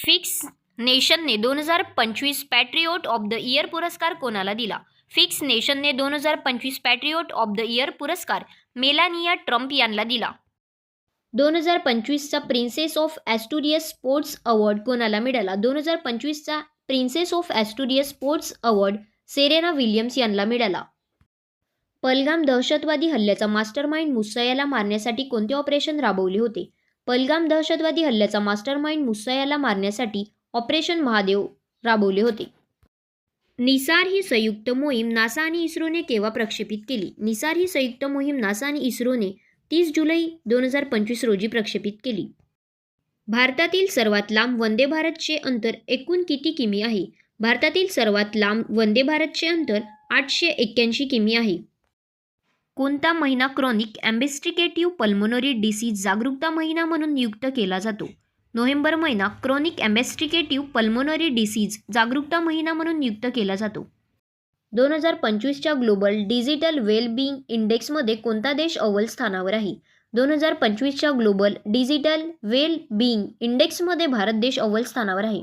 Fix नेशनने 2025 patriot of the year पुरस्कार कोणाला दिला? फिक्स नेशनने 2025 पॅट्रिऑट ऑफ द इयर पुरस्कार मेलानिया ट्रम्प यांना दिला. 2025चा princess of Asturias sports award कोणाला मिळाला? 2025चा princess of Asturias sports award Serena Williams यांना मिळाला. पहलगाम दहशतवादी हल्ल्याचा मास्टरमाइंड मुसा याला मारण्यासाठी कोणते ऑपरेशन राबवले होते? पहलगाम दहशतवादी हल्ल्याचा मास्टरमाइंड मुसा याला मारण्यासाठी ऑपरेशन महादेव राबवले होते. निसार ही संयुक्त मोहीम नासा आणि इस्रोने केव्हा प्रक्षेपित केली? निसार ही संयुक्त मोहीम नासा आणि इस्रोने 30 जुलै 2025 रोजी प्रक्षेपित केली. भारतातील सर्वात लांब वंदे भारतचे अंतर एकूण किती किमी आहे? भारतातील सर्वात लांब वंदे भारतचे अंतर 881 किमी आहे. कोणता महिना क्रॉनिक इन्व्हेस्टिगेटिव्ह पल्मोनरी डिसीज जागरूकता महिना म्हणून नियुक्त केला जातो? नोव्हेंबर महिना क्रॉनिक इन्व्हेस्टिगेटिव्ह पल्मोनरी डिसीज जागरूकता महिना म्हणून नियुक्त केला जातो. 2025च्या ग्लोबल डिजिटल वेल बिईंग इंडेक्समध्ये कोणता देश अव्वल स्थानावर आहे? 2025च्या ग्लोबल डिजिटल वेल बिईंग इंडेक्समध्ये भारत देश अव्वल स्थानावर आहे.